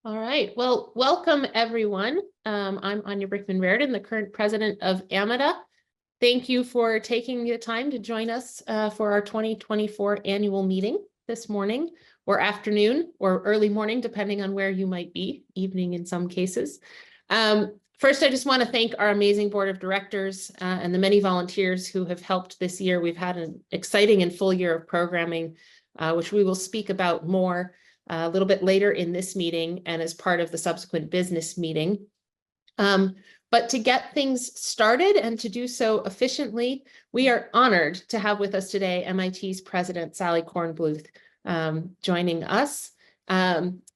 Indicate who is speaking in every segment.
Speaker 1: All right. Well, welcome everyone. I'm Anya Brickman-Raridan, the current president of AMITA. Thank you for taking the time to join us for our 2024 annual meeting this morning or afternoon or early morning, depending on where you might be, evening in some cases. First, I just want to thank our amazing board of directors and the many volunteers who have helped this year. We've had an exciting and full year of programming, which we will speak about more a little bit later in this meeting and as part of the subsequent business meeting. But to get things started and to do so efficiently, we are honored to have with us today MIT's president, Sally Kornbluth, joining us.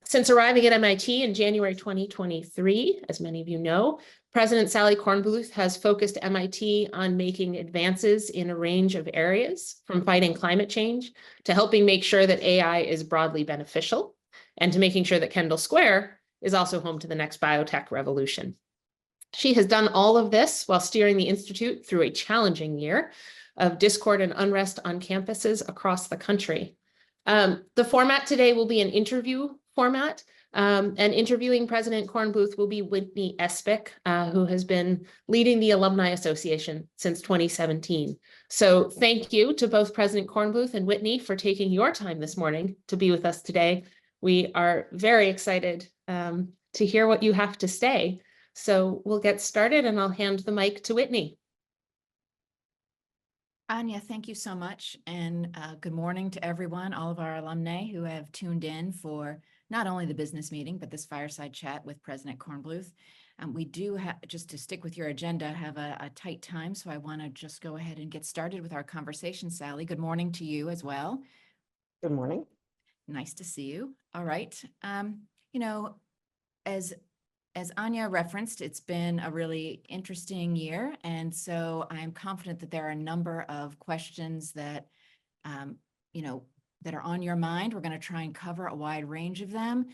Speaker 1: Since arriving at MIT in January 2023, as many of you know, President Sally Kornbluth has focused MIT on making advances in a range of areas, from fighting climate change to helping make sure that AI is broadly beneficial, and to making sure that Kendall Square is also home to the next biotech revolution. She has done all of this while steering the Institute through a challenging year of discord and unrest on campuses across the country. The format today will be an interview format, and interviewing President Kornbluth will be Whitney Espick, who has been leading the Alumni Association since 2017. So thank you to both President Kornbluth and Whitney for taking your time this morning to be with us today. We are very excited to hear what you have to say. So we'll get started and I'll hand the mic to Whitney.
Speaker 2: Anya, thank you so much. And good morning to everyone, all of our alumni who have tuned in for not only the business meeting, but this fireside chat with President Kornbluth. We do have, just to stick with your agenda, have a tight time. So I want to just go ahead and get started with our conversation. Sally, good morning to you as well.
Speaker 3: Good morning.
Speaker 2: Nice to see you. All right. You know, as Anya referenced, it's been a really interesting year. And so I'm confident that there are a number of questions that, that are on your mind. We're going to try and cover a wide range of them.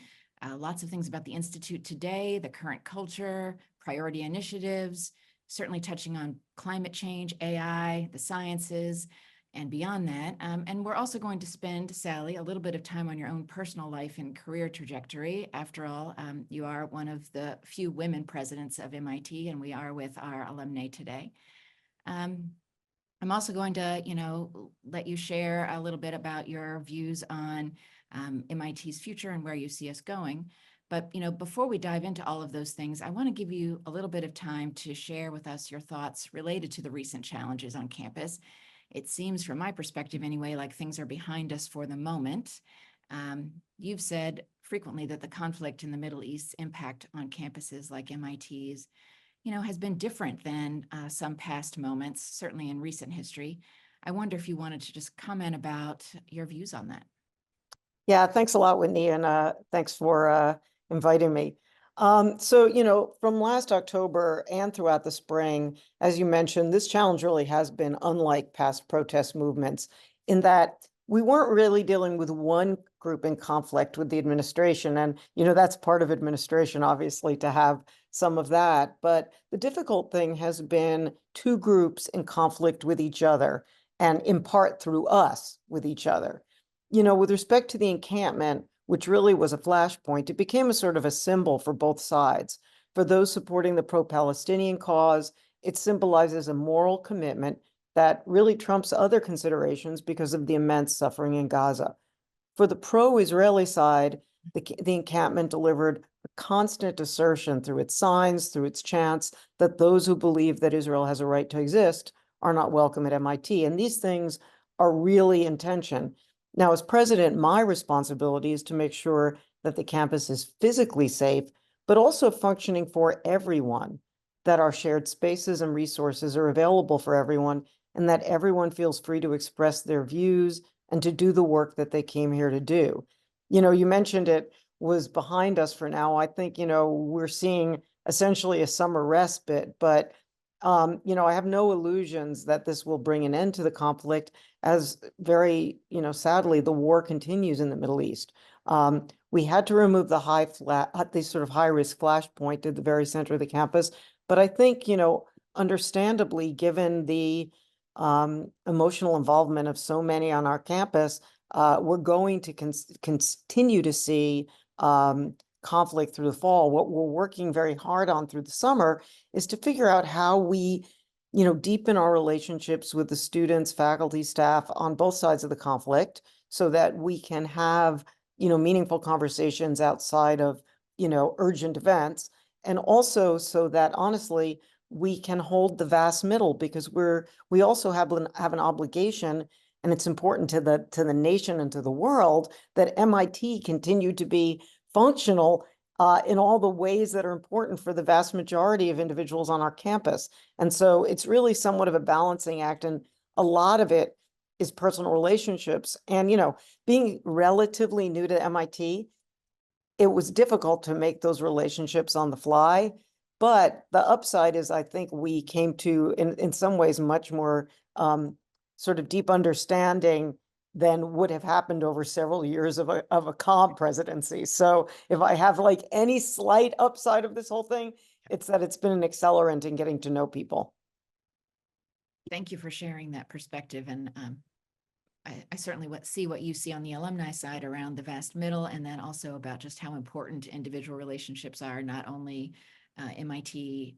Speaker 2: Lots of things about the Institute today, the current culture, priority initiatives, certainly touching on climate change, AI, the sciences, and beyond that. And we're also going to spend, Sally, a little bit of time on your own personal life and career trajectory. After all, you are one of the few women presidents of MIT, and we are with our alumni today. I'm also going to, let you share a little bit about your views on MIT's future and where you see us going. But, before we dive into all of those things, I want to give you a little bit of time to share with us your thoughts related to the recent challenges on campus. It seems, from my perspective anyway, like things are behind us for the moment. You've said frequently that the conflict in the Middle East's impact on campuses like MIT's, has been different than some past moments, certainly in recent history. I wonder if you wanted to just comment about your views on that.
Speaker 3: Yeah, thanks a lot, Whitney, and thanks for inviting me. So, from last October and throughout the spring, as you mentioned, this challenge really has been unlike past protest movements in that we weren't really dealing with one group in conflict with the administration. And, that's part of administration, obviously, to have some of that. But the difficult thing has been two groups in conflict with each other, and in part through us with each other. With respect to the encampment, which really was a flashpoint, it became a sort of a symbol for both sides. For those supporting the pro-Palestinian cause, it symbolizes a moral commitment that really trumps other considerations because of the immense suffering in Gaza. For the pro-Israeli side, the encampment delivered a constant assertion through its signs, through its chants, that those who believe that Israel has a right to exist are not welcome at MIT. And these things are really in tension. Now, as president, my responsibility is to make sure that the campus is physically safe, but also functioning for everyone, that our shared spaces and resources are available for everyone, and that everyone feels free to express their views and to do the work that they came here to do. You mentioned it was behind us for now. I think, we're seeing essentially a summer respite, but I have no illusions that this will bring an end to the conflict, as very, sadly, the war continues in the Middle East. We had to remove the sort of high-risk flashpoint at the very center of the campus. But I think, understandably, given the emotional involvement of so many on our campus, we're going to continue to see conflict through the fall, what we're working very hard on through the summer is to figure out how we, deepen our relationships with the students, faculty, staff on both sides of the conflict so that we can have, meaningful conversations outside of, urgent events. And also so that honestly, we can hold the vast middle because we also have an obligation, and it's important to the nation and to the world that MIT continue to be functional in all the ways that are important for the vast majority of individuals on our campus. And so it's really somewhat of a balancing act, and a lot of it is personal relationships. And, being relatively new to MIT, it was difficult to make those relationships on the fly. But the upside is I think we came to, in some ways, much more sort of deep understanding than would have happened over several years of a Cobb presidency. So if I have like any slight upside of this whole thing, it's that it's been an accelerant in getting to know people.
Speaker 2: Thank you for sharing that perspective. And I certainly see what you see on the alumni side around the vast middle, and then also about just how important individual relationships are, not only MIT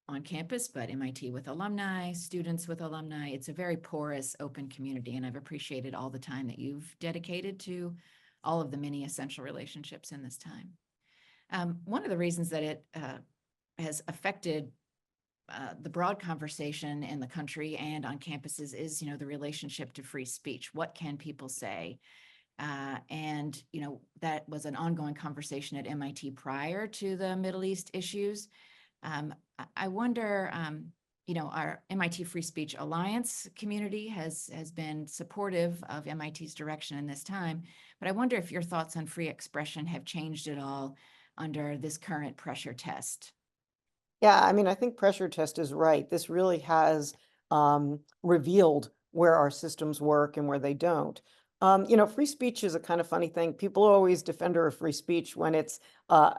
Speaker 2: on campus, but MIT with alumni, students with alumni. It's a very porous, open community, and I've appreciated all the time that you've dedicated to all of the many essential relationships in this time. One of the reasons that it has affected the broad conversation in the country and on campuses is, the relationship to free speech. What can people say? And, that was an ongoing conversation at MIT prior to the Middle East issues. I wonder, our MIT Free Speech Alliance community has been supportive of MIT's direction in this time, but I wonder if your thoughts on free expression have changed at all under this current pressure test.
Speaker 3: Yeah, I mean, I think pressure test is right. This really has revealed where our systems work and where they don't. Free speech is a kind of funny thing. People are always defender of free speech when it's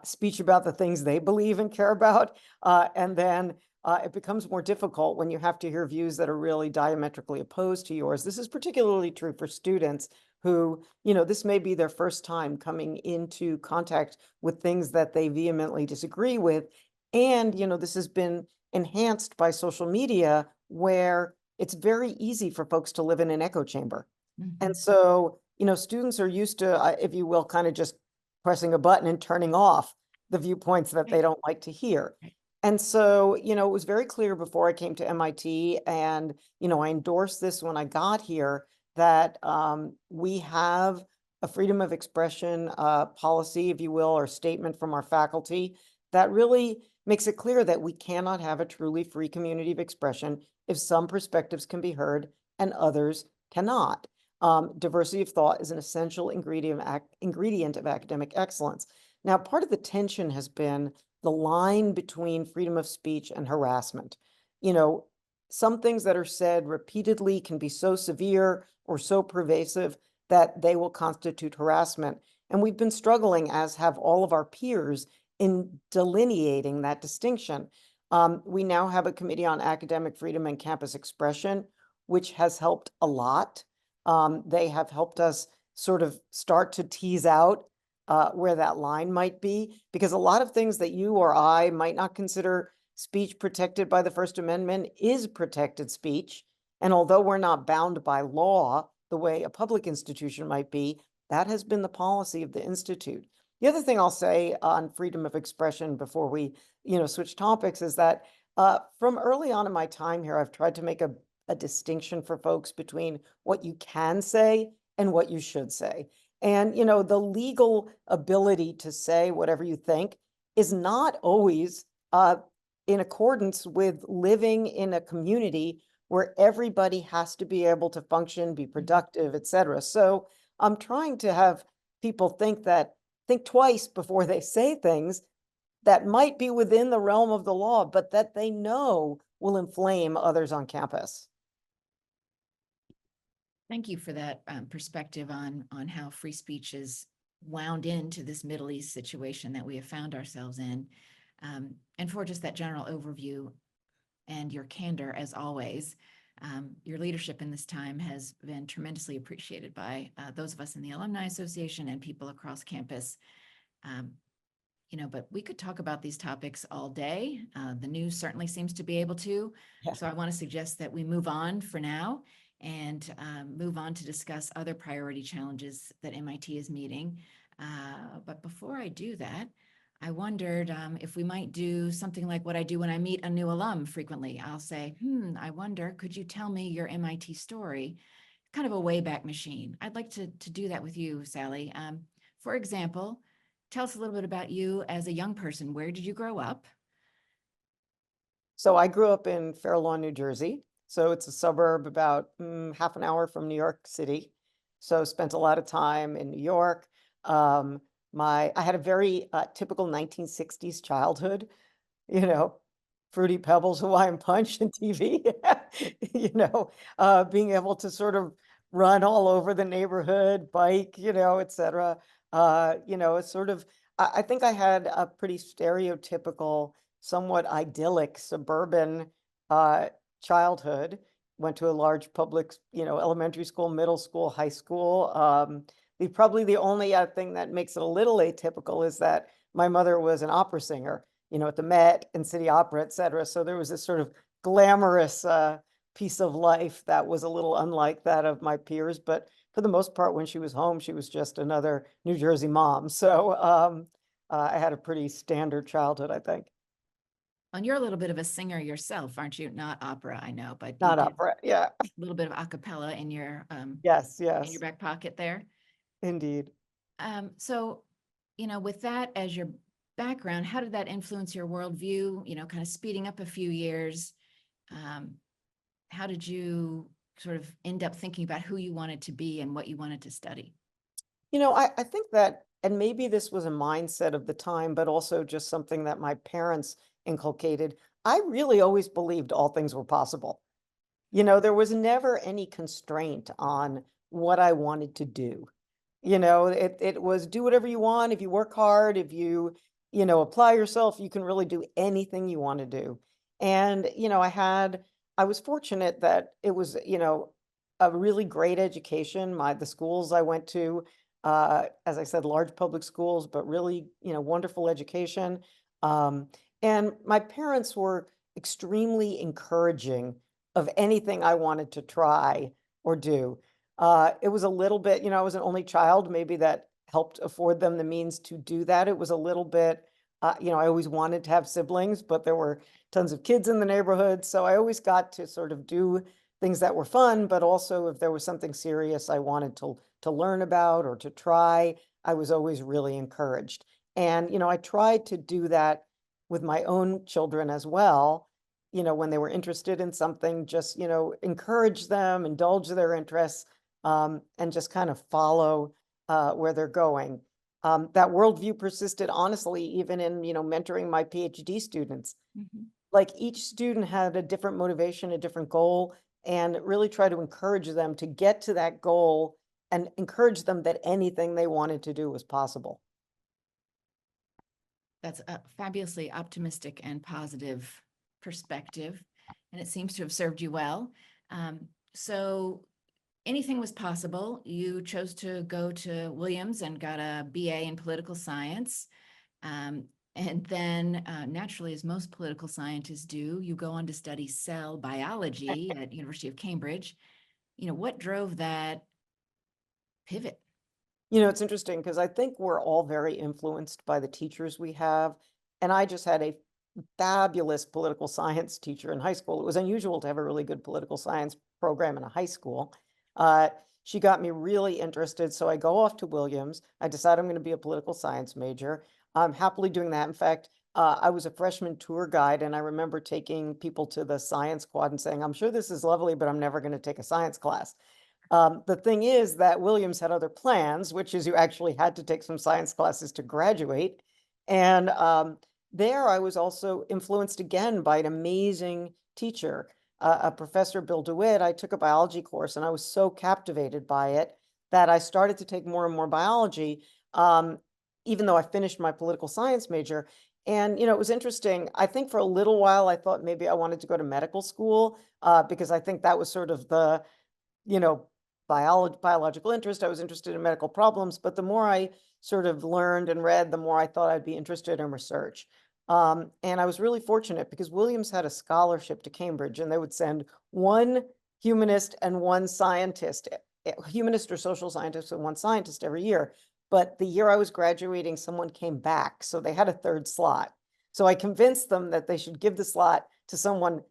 Speaker 3: speech about the things they believe and care about. And then it becomes more difficult when you have to hear views that are really diametrically opposed to yours. This is particularly true for students who, this may be their first time coming into contact with things that they vehemently disagree with. And, this has been enhanced by social media where it's very easy for folks to live in an echo chamber.
Speaker 2: Mm-hmm.
Speaker 3: And so, students are used to, if you will, kind of just pressing a button and turning off the viewpoints that they don't like to hear.
Speaker 2: Right.
Speaker 3: And so, it was very clear before I came to MIT, and, I endorsed this when I got here, that we have a freedom of expression policy, if you will, or statement from our faculty that really makes it clear that we cannot have a truly free community of expression if some perspectives can be heard and others cannot. Diversity of thought is an essential ingredient of academic excellence. Now, part of the tension has been the line between freedom of speech and harassment. Some things that are said repeatedly can be so severe or so pervasive that they will constitute harassment. And we've been struggling, as have all of our peers, in delineating that distinction. We now have a committee on academic freedom and campus expression, which has helped a lot. They have helped us sort of start to tease out where that line might be, because a lot of things that you or I might not consider speech protected by the First Amendment is protected speech. And although we're not bound by law the way a public institution might be, that has been the policy of the Institute. The other thing I'll say on freedom of expression before we, switch topics is that from early on in my time here, I've tried to make a distinction for folks between what you can say and what you should say. And, the legal ability to say whatever you think is not always in accordance with living in a community where everybody has to be able to function, be productive, et cetera. So I'm trying to have people think twice before they say things that might be within the realm of the law, but that they know will inflame others on campus.
Speaker 2: Thank you for that perspective on how free speech is wound into this Middle East situation that we have found ourselves in, and for just that general overview and your candor as always. Your leadership in this time has been tremendously appreciated by those of us in the Alumni Association and people across campus. but we could talk about these topics all day. The news certainly seems to be able to.
Speaker 3: Yeah.
Speaker 2: So I want to suggest that we move on for now and move on to discuss other priority challenges that MIT is meeting. But before I do that, I wondered if we might do something like what I do when I meet a new alum frequently. I'll say, I wonder, could you tell me your MIT story? Kind of a wayback machine. I'd like to do that with you, Sally. For example, tell us a little bit about you as a young person. Where did you grow up?
Speaker 3: So I grew up in Fair Lawn, New Jersey. So it's a suburb about half an hour from New York City. So spent a lot of time in New York. I had a very typical 1960s childhood, you know, Fruity Pebbles, Hawaiian Punch, and TV, being able to sort of run all over the neighborhood, bike, et cetera. It's sort of, I think I had a pretty stereotypical, somewhat idyllic suburban childhood. Went to a large public, elementary school, middle school, high school. Probably the only thing that makes it a little atypical is that my mother was an opera singer, at the Met and City Opera, et cetera. So there was this sort of glamorous piece of life that was a little unlike that of my peers. But for the most part, when she was home, she was just another New Jersey mom. So I had a pretty standard childhood, I think.
Speaker 2: And you're a little bit of a singer yourself, aren't you? Not opera, I know, but
Speaker 3: Not
Speaker 2: you do
Speaker 3: opera, yeah.
Speaker 2: a little bit of a cappella in your
Speaker 3: Yes,
Speaker 2: in
Speaker 3: yes,
Speaker 2: your back pocket there.
Speaker 3: indeed.
Speaker 2: So, with that as your background, how did that influence your worldview? Kind of speeding up a few years. How did you sort of end up thinking about who you wanted to be and what you wanted to study?
Speaker 3: I think that, and maybe this was a mindset of the time, but also just something that my parents inculcated. I really always believed all things were possible. There was never any constraint on what I wanted to do. It was do whatever you want. If you work hard, if you, apply yourself, you can really do anything you want to do. And, I was fortunate that it was, a really great education. The schools I went to, as I said, large public schools, but really, wonderful education. And my parents were extremely encouraging of anything I wanted to try or do. It was a little bit, I was an only child, maybe that helped afford them the means to do that. It was a little bit, I always wanted to have siblings, but there were tons of kids in the neighborhood. So I always got to sort of do things that were fun, but also if there was something serious I wanted to learn about or to try, I was always really encouraged. And, I tried to do that with my own children as well. When they were interested in something, just, encourage them, indulge their interests, and just kind of follow where they're going. That worldview persisted, honestly, even in, mentoring my PhD students.
Speaker 2: Mhm.
Speaker 3: Like each student had a different motivation, a different goal, and really try to encourage them to get to that goal and encourage them that anything they wanted to do was possible.
Speaker 2: That's a fabulously optimistic and positive perspective, and it seems to have served you well. So anything was possible. You chose to go to Williams and got a BA in political science. And then naturally, as most political scientists do, you go on to study cell biology at University of Cambridge. What drove that pivot?
Speaker 3: It's interesting because I think we're all very influenced by the teachers we have. And I just had a fabulous political science teacher in high school. It was unusual to have a really good political science program in a high school. She got me really interested. So I go off to Williams. I decide I'm going to be a political science major. I'm happily doing that. In fact, I was a freshman tour guide, and I remember taking people to the science quad and saying, I'm sure this is lovely, but I'm never going to take a science class. The thing is that Williams had other plans, which is you actually had to take some science classes to graduate. And there I was also influenced again by an amazing teacher, Professor Bill DeWitt. I took a biology course and I was so captivated by it that I started to take more and more biology, even though I finished my political science major. And, it was interesting. I think for a little while, I thought maybe I wanted to go to medical school because I think that was sort of the, you know, biological interest. I was interested in medical problems, but the more I sort of learned and read, the more I thought I'd be interested in research. And I was really fortunate because Williams had a scholarship to Cambridge, and they would send one humanist and one scientist, humanist or social scientist and one scientist every year. But the year I was graduating, someone came back, so they had a third slot. So I convinced them that they should give the slot to someone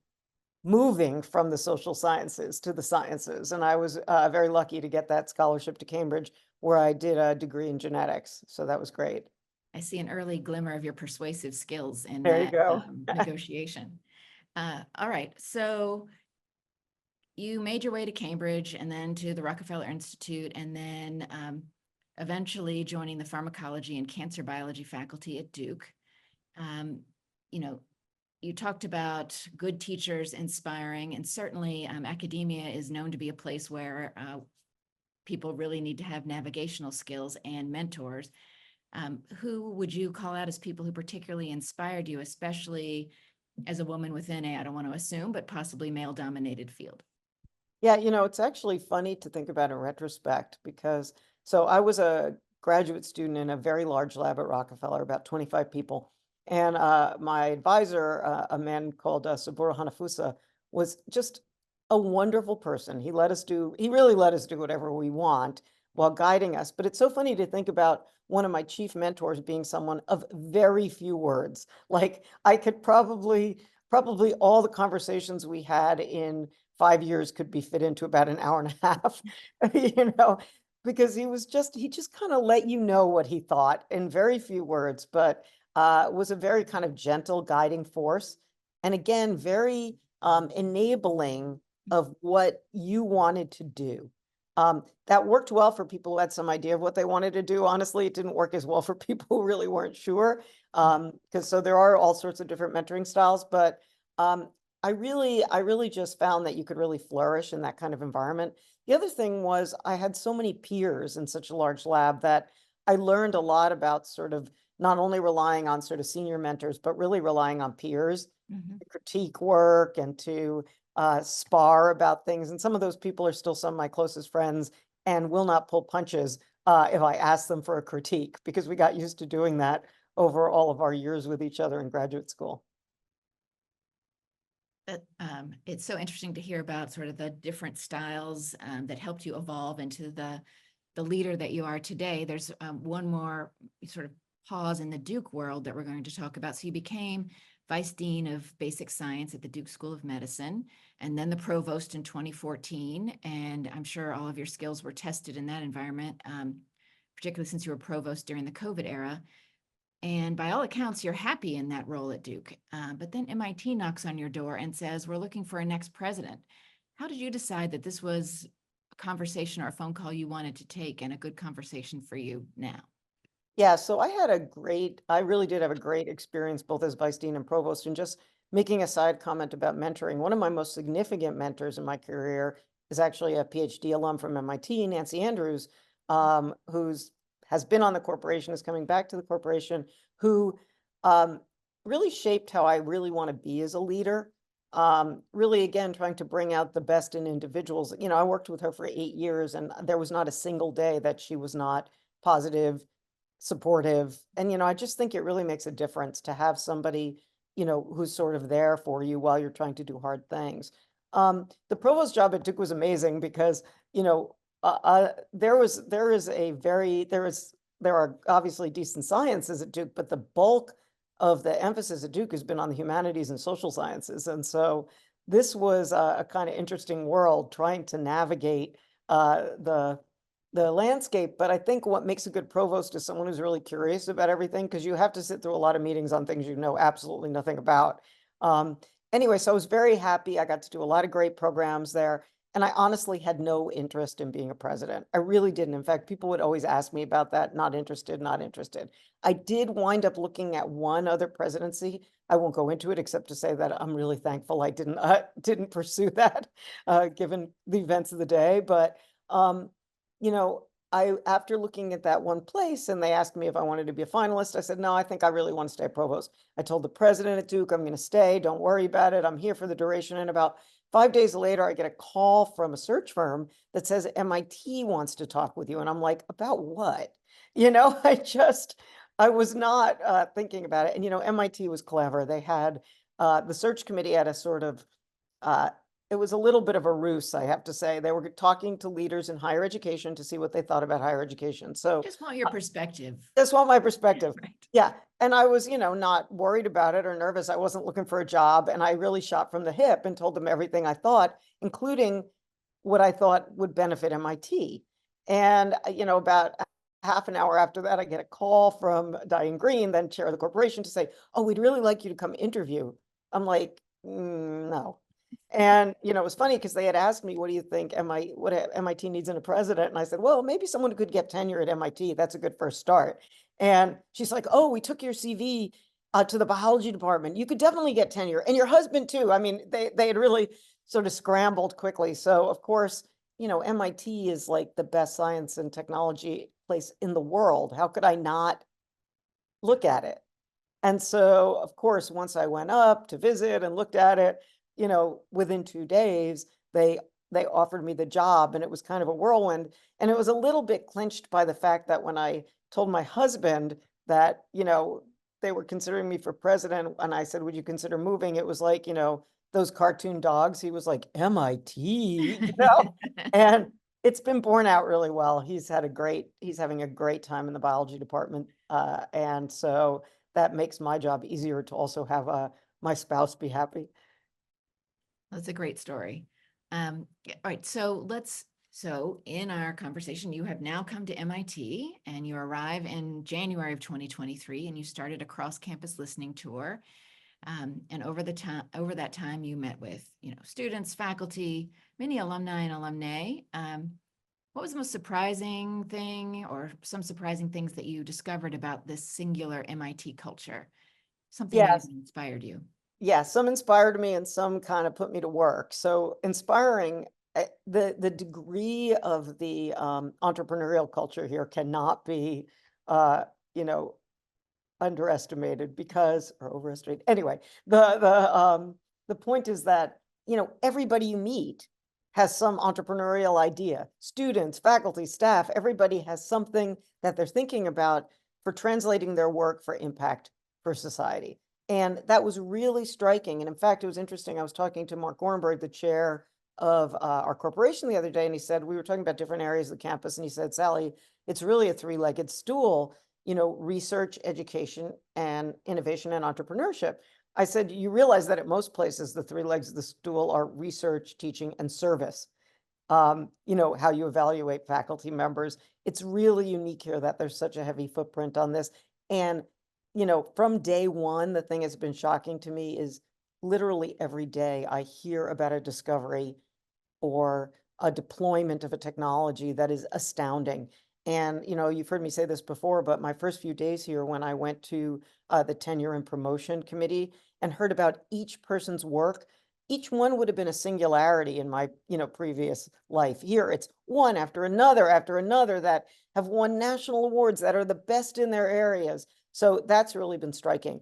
Speaker 3: moving from the social sciences to the sciences. And I was very lucky to get that scholarship to Cambridge, where I did a degree in genetics. So that was great.
Speaker 2: I see an early glimmer of your persuasive skills in
Speaker 3: There you
Speaker 2: that
Speaker 3: go.
Speaker 2: negotiation. All right, so you made your way to Cambridge and then to the Rockefeller Institute, and then eventually joining the pharmacology and cancer biology faculty at Duke. You know, you talked about good teachers inspiring, and certainly academia is known to be a place where people really need to have navigational skills and mentors. Who would you call out as people who particularly inspired you, especially as a woman within I don't want to assume, but possibly male-dominated field?
Speaker 3: Yeah, it's actually funny to think about in retrospect because, so I was a graduate student in a very large lab at Rockefeller, about 25 people. And my advisor, a man called Saburo Hanafusa, was just a wonderful person. He really let us do whatever we want while guiding us. But it's so funny to think about one of my chief mentors being someone of very few words. Like I could probably all the conversations we had in 5 years could be fit into about an hour and a half, because he just kind of let you know what he thought in very few words, but was a very kind of gentle guiding force. And again, very enabling of what you wanted to do. That worked well for people who had some idea of what they wanted to do. Honestly, it didn't work as well for people who really weren't sure. Because so there are all sorts of different mentoring styles, but I really just found that you could really flourish in that kind of environment. The other thing was I had so many peers in such a large lab that I learned a lot about sort of not only relying on sort of senior mentors, but really relying on peers to critique work and to spar about things. And some of those people are still some of my closest friends and will not pull punches if I ask them for a critique, because we got used to doing that over all of our years with each other in graduate school.
Speaker 2: It's so interesting to hear about sort of the different styles that helped you evolve into the leader that you are today. There's one more sort of pause in the Duke world that we're going to talk about. So you became Vice Dean of Basic Science at the Duke School of Medicine, and then the Provost in 2014. And I'm sure all of your skills were tested in that environment, particularly since you were Provost during the COVID era. And by all accounts, you're happy in that role at Duke. But then MIT knocks on your door and says, we're looking for a next president. How did you decide that this was a conversation or a phone call you wanted to take and a good conversation for you now?
Speaker 3: Yeah, so I really did have a great experience both as Vice Dean and Provost. And just making a side comment about mentoring, one of my most significant mentors in my career is actually a PhD alum from MIT, Nancy Andrews, who's has been on the corporation, is coming back to the corporation, who really shaped how I really want to be as a leader. Really, again, trying to bring out the best in individuals. I worked with her for 8 years, and there was not a single day that she was not positive, supportive. And, I just think it really makes a difference to have somebody, who's sort of there for you while you're trying to do hard things. The provost job at Duke was amazing because, there are obviously decent sciences at Duke, but the bulk of the emphasis at Duke has been on the humanities and social sciences. And so this was a kind of interesting world trying to navigate the landscape. But I think what makes a good provost is someone who's really curious about everything, because you have to sit through a lot of meetings on things you know absolutely nothing about. Anyway, so I was very happy. I got to do a lot of great programs there. And I honestly had no interest in being a president. I really didn't. In fact, people would always ask me about that. Not interested, not interested. I did wind up looking at one other presidency. I won't go into it except to say that I'm really thankful I didn't pursue that, given the events of the day. But after looking at that one place and they asked me if I wanted to be a finalist, I said, no, I think I really want to stay provost. I told the president at Duke, I'm going to stay. Don't worry about it. I'm here for the duration. And about 5 days later, I get a call from a search firm that says MIT wants to talk with you. And I'm like, about what? I was not thinking about it. And, MIT was clever. They had the search committee had a sort of, it was a little bit of a ruse, I have to say. They were talking to leaders in higher education to see what they thought about higher education. So
Speaker 2: Just want your perspective.
Speaker 3: just want my perspective.
Speaker 2: Right.
Speaker 3: Yeah. And I was, not worried about it or nervous. I wasn't looking for a job. And I really shot from the hip and told them everything I thought, including what I thought would benefit MIT. And, about half an hour after that, I get a call from Diane Green, then chair of the corporation, to say, oh, we'd really like you to come interview. I'm like, no. And, it was funny because they had asked me, what do you think what MIT needs in a president? And I said, well, maybe someone who could get tenure at MIT. That's a good first start. And she's like, oh, we took your CV to the biology department. You could definitely get tenure, and your husband too. I mean, they had really sort of scrambled quickly. So of course, MIT is like the best science and technology place in the world. How could I not look at it? And so, of course, once I went up to visit and looked at it, within 2 days, they offered me the job, and it was kind of a whirlwind. And it was a little bit clinched by the fact that when I told my husband that, they were considering me for president, and I said, would you consider moving? It was like, those cartoon dogs. He was like, MIT, and it's been borne out really well. He's having a great time in the biology department. And so that makes my job easier to also have my spouse be happy.
Speaker 2: That's a great story. All right, so in our conversation, you have now come to MIT, and you arrive in January of 2023, and you started a cross-campus listening tour. And over that time, you met with, students, faculty, many alumni and alumnae. What was the most surprising thing, or some surprising things that you discovered about this singular MIT culture? Something that inspired you?
Speaker 3: Yeah, some inspired me and some kind of put me to work. So inspiring, the degree of the entrepreneurial culture here cannot be, underestimated or overestimated. Anyway, the point is that, everybody you meet has some entrepreneurial idea. Students, faculty, staff, everybody has something that they're thinking about for translating their work for impact for society. And that was really striking. And in fact, it was interesting. I was talking to Mark Gorenberg, the chair of our corporation, the other day, and he said, we were talking about different areas of the campus, and he said, Sally, it's really a three-legged stool, research, education, and innovation and entrepreneurship. I said, you realize that at most places, the three legs of the stool are research, teaching, and service. How you evaluate faculty members. It's really unique here that there's such a heavy footprint on this. And, from day one, the thing that's been shocking to me is literally every day I hear about a discovery or a deployment of a technology that is astounding. And, you've heard me say this before, but my first few days here, when I went to the tenure and promotion committee and heard about each person's work, each one would have been a singularity in my, previous life. Here, it's one after another that have won national awards, that are the best in their areas. So that's really been striking.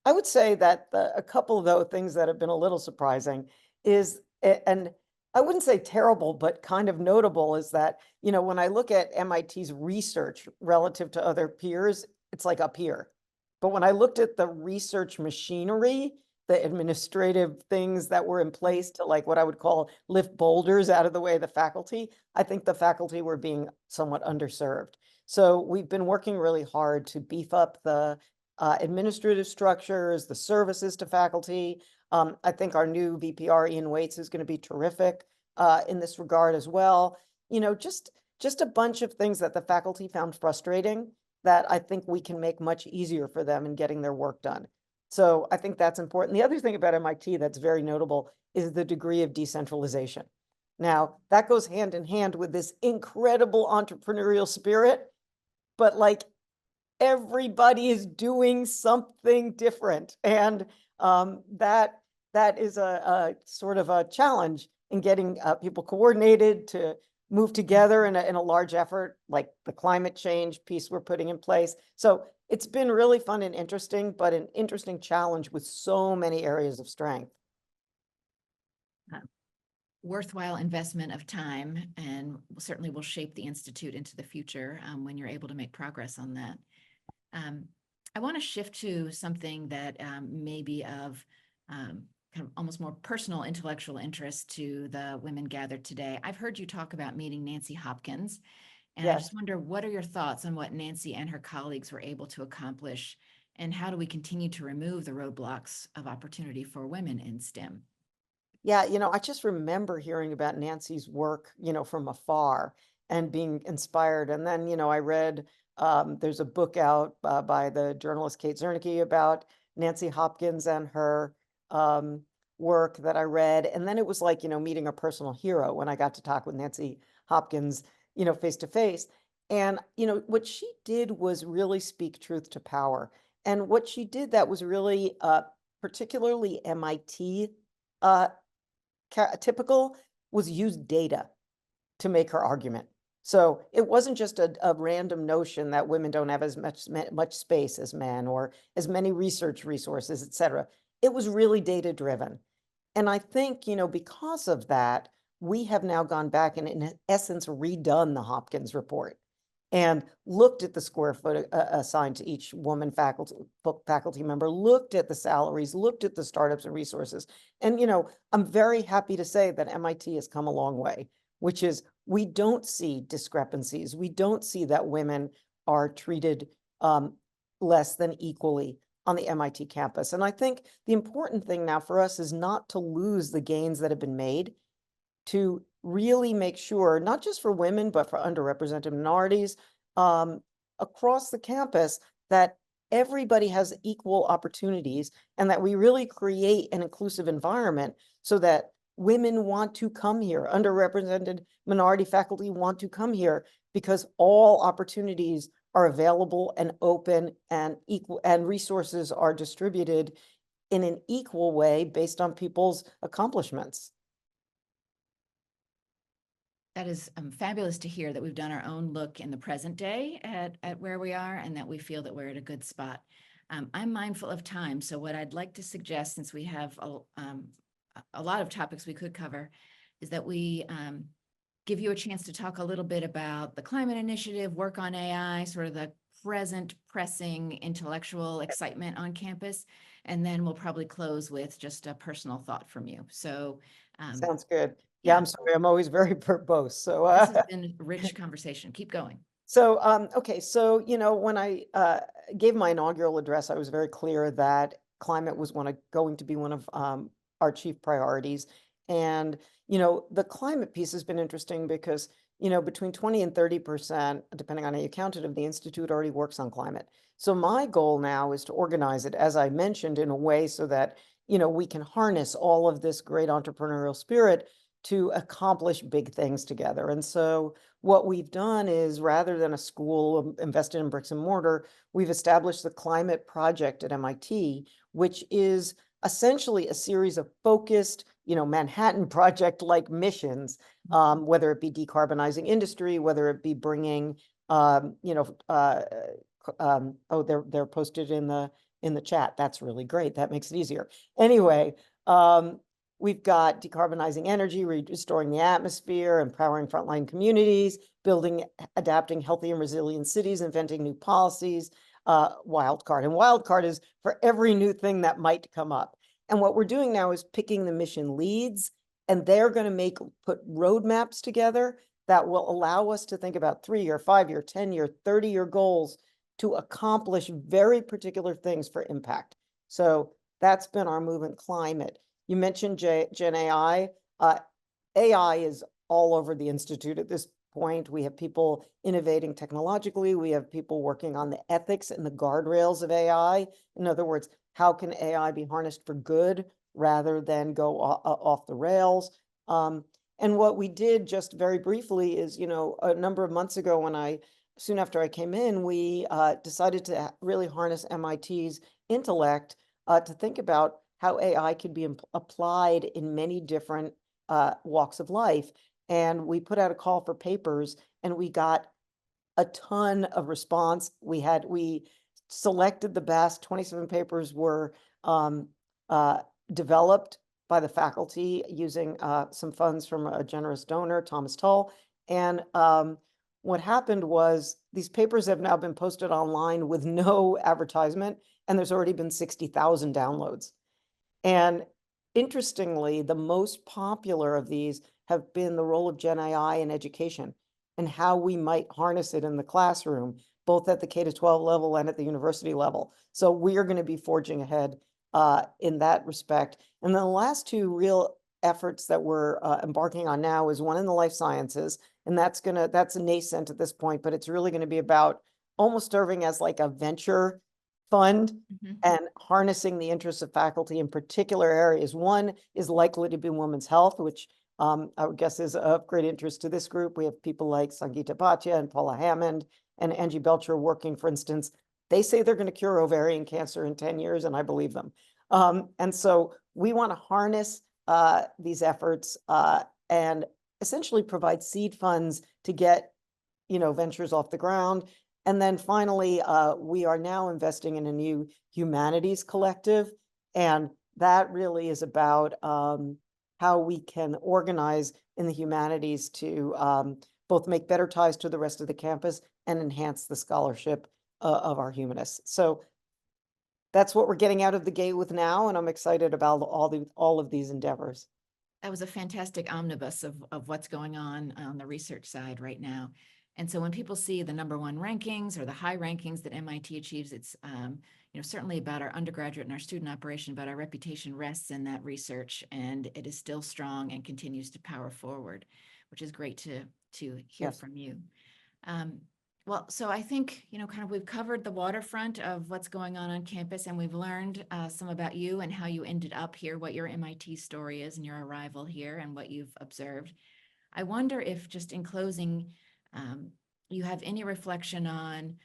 Speaker 3: I would say that a couple of those things that have been a little surprising is, and I wouldn't say terrible, but kind of notable, is that, when I look at MIT's research relative to other peers, it's like up here. But when I looked at the research machinery, the administrative things that were in place to, like, what I would call lift boulders out of the way of the faculty, I think the faculty were being somewhat underserved. So we've been working really hard to beef up the administrative structures, the services to faculty. I think our new VPR, Ian Waits, is going to be terrific in this regard as well. Just a bunch of things that the faculty found frustrating that I think we can make much easier for them in getting their work done. So I think that's important. The other thing about MIT that's very notable is the degree of decentralization. Now, that goes hand in hand with this incredible entrepreneurial spirit, but like, everybody is doing something different. And that is a sort of a challenge in getting people coordinated to move together in a large effort, like the climate change piece we're putting in place. So it's been really fun and interesting, but an interesting challenge with so many areas of strength.
Speaker 2: worthwhile investment of time, and certainly will shape the Institute into the future when you're able to make progress on that. I want to shift to something that may be of kind of almost more personal intellectual interest to the women gathered today. I've heard you talk about meeting Nancy Hopkins, and I
Speaker 3: Yes.
Speaker 2: just wonder, what are your thoughts on what Nancy and her colleagues were able to accomplish, and how do we continue to remove the roadblocks of opportunity for women in STEM?
Speaker 3: Yeah, I just remember hearing about Nancy's work, from afar and being inspired. And then, I read, there's a book out by the journalist Kate Zernike about Nancy Hopkins and her work that I read. And then it was like, meeting a personal hero when I got to talk with Nancy Hopkins, face to face. And, what she did was really speak truth to power. And what she did that was really particularly MIT uh, typical was use data to make her argument. So it wasn't just a random notion that women don't have as much space as men or as many research resources, et cetera. It was really data driven. And I think, because of that, we have now gone back and in essence redone the Hopkins report and looked at the square foot assigned to each woman faculty member, looked at the salaries, looked at the startups and resources. And, I'm very happy to say that MIT has come a long way, which is we don't see discrepancies. We don't see that women are treated less than equally on the MIT campus. And I think the important thing now for us is not to lose the gains that have been made, to really make sure, not just for women, but for underrepresented minorities across the campus, that everybody has equal opportunities and that we really create an inclusive environment so that women want to come here, underrepresented minority faculty want to come here, because all opportunities are available and open and equal, and resources are distributed in an equal way based on people's accomplishments.
Speaker 2: That is fabulous to hear that we've done our own look in the present day at where we are, and that we feel that we're at a good spot. I'm mindful of time, so what I'd like to suggest, since we have a lot of topics we could cover, is that we give you a chance to talk a little bit about the climate initiative, work on AI, sort of the present pressing intellectual excitement on campus, and then we'll probably close with just a personal thought from you. So
Speaker 3: Sounds good.
Speaker 2: yeah.
Speaker 3: I'm sorry, I'm always very verbose. So
Speaker 2: this has been a rich conversation. Keep going.
Speaker 3: So, okay, so, when I gave my inaugural address, I was very clear that climate was going to be one of our chief priorities. And, the climate piece has been interesting because, between 20 and 30%, depending on how you count it, of the Institute already works on climate. So my goal now is to organize it, as I mentioned, in a way so that, we can harness all of this great entrepreneurial spirit to accomplish big things together. And so what we've done is, rather than a school invested in bricks and mortar, we've established the Climate Project at MIT, which is essentially a series of focused, Manhattan Project-like missions, whether it be decarbonizing industry, whether it be bringing, oh, they're posted in the chat. That's really great. That makes it easier. Anyway, we've got decarbonizing energy, restoring the atmosphere, empowering frontline communities, building, adapting healthy and resilient cities, inventing new policies, wildcard. And wildcard is for every new thing that might come up. And what we're doing now is picking the mission leads, and they're going to put roadmaps together that will allow us to think about 3-year, 5-year, 10-year, 30-year goals to accomplish very particular things for impact. So that's been our movement, climate. You mentioned Gen AI. AI is all over the Institute at this point. We have people innovating technologically. We have people working on the ethics and the guardrails of AI. In other words, how can AI be harnessed for good rather than go off the rails? And what we did, just very briefly, is, a number of months ago, soon after I came in, we decided to really harness MIT's intellect to think about how AI could be applied in many different walks of life. And we put out a call for papers, and we got a ton of response. We selected the best. 27 papers were developed by the faculty using some funds from a generous donor, Thomas Tull. And what happened was these papers have now been posted online with no advertisement, and there's already been 60,000 downloads. And interestingly, the most popular of these have been the role of Gen AI in education and how we might harness it in the classroom, both at the K-12 level and at the university level. So we are going to be forging ahead in that respect. And then the last two real efforts that we're embarking on now is one in the life sciences, and that's nascent at this point, but it's really going to be about almost serving as like a venture fund and harnessing the interests of faculty in particular areas. One is likely to be women's health, which I would guess is of great interest to this group. We have people like Sangeeta Bhatia and Paula Hammond and Angie Belcher working, for instance. They say they're going to cure ovarian cancer in 10 years, and I believe them. And so we want to harness these efforts and essentially provide seed funds to get, ventures off the ground. And then finally, we are now investing in a new humanities collective. And that really is about how we can organize in the humanities to both make better ties to the rest of the campus and enhance the scholarship of our humanists. So that's what we're getting out of the gate with now. And I'm excited about all of these endeavors.
Speaker 2: That was a fantastic omnibus of what's going on the research side right now. And so when people see the #1 rankings or the high rankings that MIT achieves, it's certainly about our undergraduate and our student operation, but our reputation rests in that research, and it is still strong and continues to power forward, which is great to hear from you. Well, so I think, kind of we've covered the waterfront of what's going on campus, and we've learned some about you and how you ended up here, what your MIT story is and your arrival here and what you've observed. I wonder if, just in closing, you have any reflection on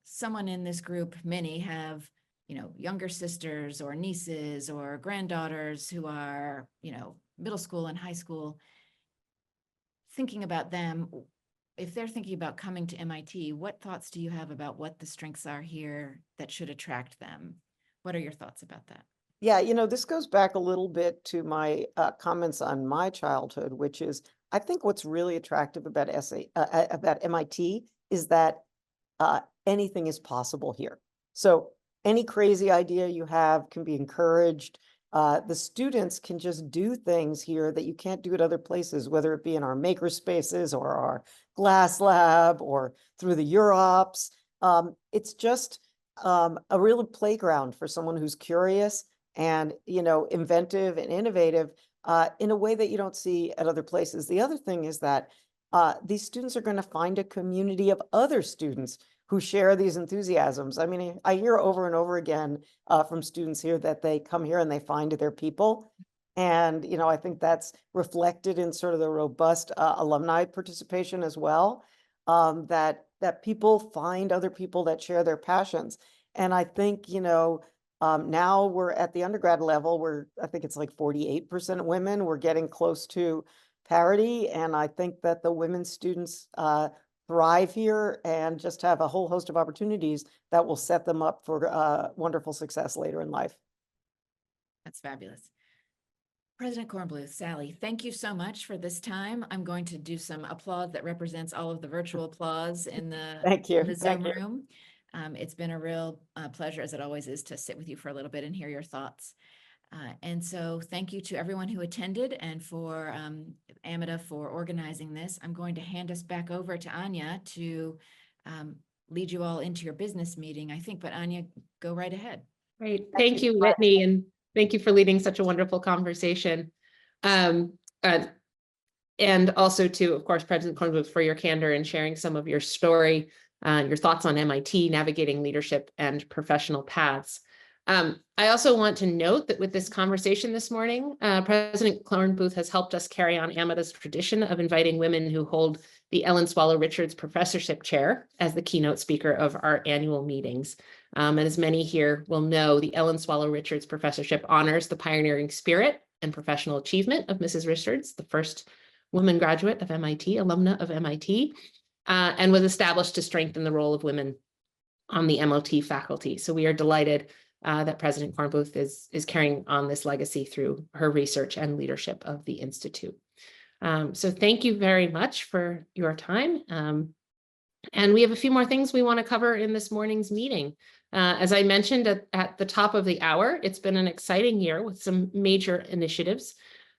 Speaker 2: someone in this group. Many have, younger sisters or nieces or granddaughters who are, middle school and high school. Thinking about them, if they're thinking about coming to MIT, what thoughts do you have about what the strengths are here that should attract them? What are your thoughts about that?
Speaker 3: Yeah, this goes back a little bit to my comments on my childhood, which is I think what's really attractive about MIT is that anything is possible here. So any crazy idea you have can be encouraged. The students can just do things here that you can't do at other places, whether it be in our maker spaces or our glass lab or through the Europs. It's just a real playground for someone who's curious and, inventive and innovative in a way that you don't see at other places. The other thing is that these students are going to find a community of other students who share these enthusiasms. I mean, I hear over and over again from students here that they come here and they find their people. And, I think that's reflected in sort of the robust alumni participation as well, that people find other people that share their passions. And I think, now we're at the undergrad level, I think it's like 48% women. We're getting close to parity. And I think that the women students thrive here and just have a whole host of opportunities that will set them up for wonderful success later in life.
Speaker 2: That's fabulous. President Kornbluth, Sally, thank you so much for this time. I'm going to do some applause that represents all of the virtual applause in the,
Speaker 3: Thank you.
Speaker 2: in the Zoom room. It's been a real pleasure, as it always is, to sit with you for a little bit and hear your thoughts. And so thank you to everyone who attended and for AMITA for organizing this. I'm going to hand us back over to Anya to lead you all into your business meeting, I think. But Anya, go right ahead.
Speaker 1: Great. Thank you, Whitney, and thank you for leading such a wonderful conversation. And also to, of course, President Kornbluth, for your candor and sharing some of your story, your thoughts on MIT, navigating leadership and professional paths. I also want to note that with this conversation this morning, President Kornbluth has helped us carry on AMITA's tradition of inviting women who hold the Ellen Swallow Richards Professorship Chair as the keynote speaker of our annual meetings. And as many here will know, the Ellen Swallow Richards Professorship honors the pioneering spirit and professional achievement of Mrs. Richards, the first woman graduate of MIT, alumna of MIT, and was established to strengthen the role of women on the MOT faculty. So we are delighted that President Kornbluth is carrying on this legacy through her research and leadership of the Institute. So thank you very much for your time. And we have a few more things we want to cover in this morning's meeting. As I mentioned at the top of the hour, it's been an exciting year with some major initiatives.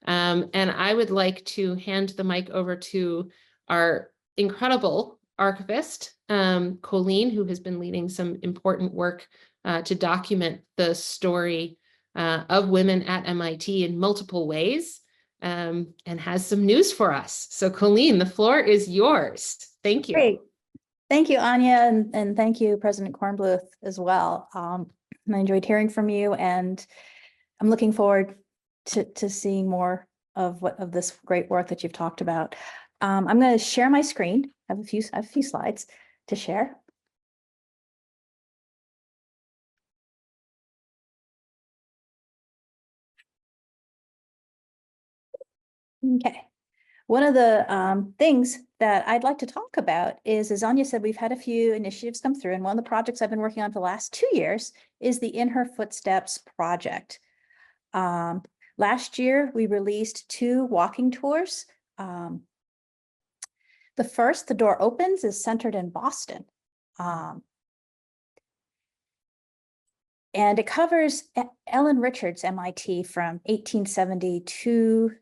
Speaker 1: And I would like to hand the mic over to our incredible archivist, Colleen, who has been leading some important work to document the story of women at MIT in multiple ways, and has some news for us. So Colleen, the floor is yours. Thank you.
Speaker 4: Great. Thank you, Anya, and thank you, President Kornbluth, as well. I enjoyed hearing from you, and I'm looking forward to seeing more of this great work that you've talked about. I'm going to share my screen. I have a few slides to share. Okay. One of the things that I'd like to talk about is, as Anya said, we've had a few initiatives come through, and one of the projects I've been working on for the last 2 years is the In Her Footsteps project. Last year, we released 2 walking tours. The first, The Door Opens, is centered in Boston. And it covers Ellen Richards, MIT, from 1870 to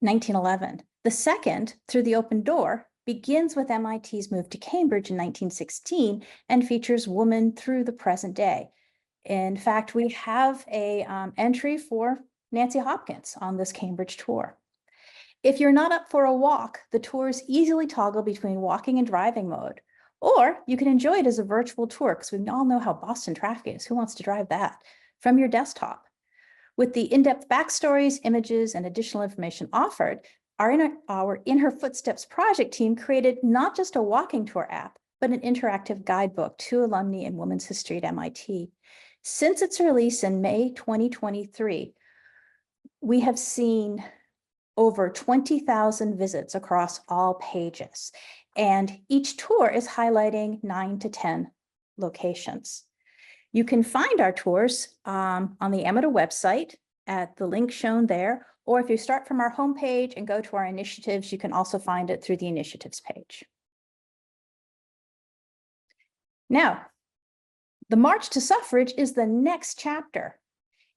Speaker 4: 1911. The second, Through the Open Door, begins with MIT's move to Cambridge in 1916 and features women through the present day. In fact, we have a entry for Nancy Hopkins on this Cambridge tour. If you're not up for a walk, the tours easily toggle between walking and driving mode, or you can enjoy it as a virtual tour, because we all know how Boston traffic is. Who wants to drive that? From your desktop. With the in-depth backstories, images, and additional information offered, our In Her Footsteps project team created not just a walking tour app, but an interactive guidebook to alumni in women's history at MIT. Since its release in May 2023, we have seen over 20,000 visits across all pages, and each tour is highlighting 9 to 10 locations. You can find our tours on the AMITA website at the link shown there, or if you start from our homepage and go to our initiatives, you can also find it through the initiatives page. Now, the March to Suffrage is the next chapter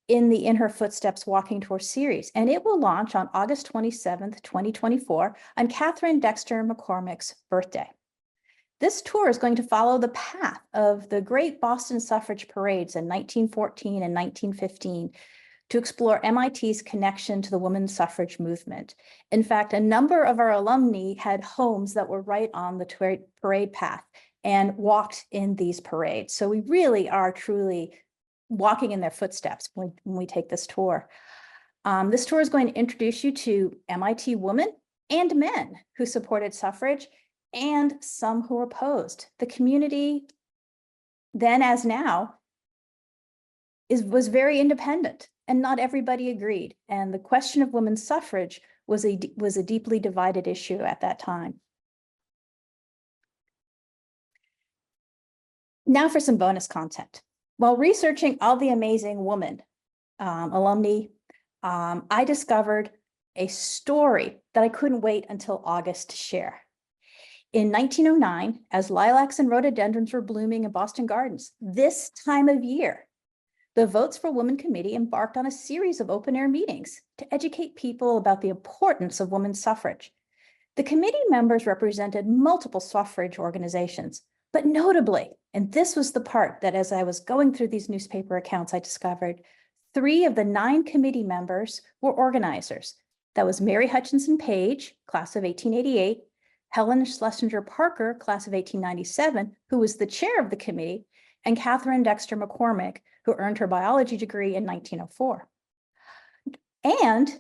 Speaker 4: in the In Her Footsteps walking tour series, and it will launch on August 27th, 2024, on Catherine Dexter McCormick's birthday. This tour is going to follow the path of the great Boston suffrage parades in 1914 and 1915 to explore MIT's connection to the women's suffrage movement. In fact, a number of our alumni had homes that were right on the parade path and walked in these parades. So we really are truly walking in their footsteps when we take this tour. This tour is going to introduce you to MIT women and men who supported suffrage, and some who were opposed. The community, then as now, was very independent, and not everybody agreed. And the question of women's suffrage was a deeply divided issue at that time. Now for some bonus content. While researching all the amazing women alumni, I discovered a story that I couldn't wait until August to share. In 1909, as lilacs and rhododendrons were blooming in Boston Gardens, this time of year, the Votes for Women Committee embarked on a series of open-air meetings to educate people about the importance of women's suffrage. The committee members represented multiple suffrage organizations, but notably, and this was the part that as I was going through these newspaper accounts, I discovered 3 of the 9 committee members were organizers. That was Mary Hutchinson Page, class of 1888, Helen Schlesinger Parker, class of 1897, who was the chair of the committee, and Catherine Dexter McCormick, who earned her biology degree in 1904. And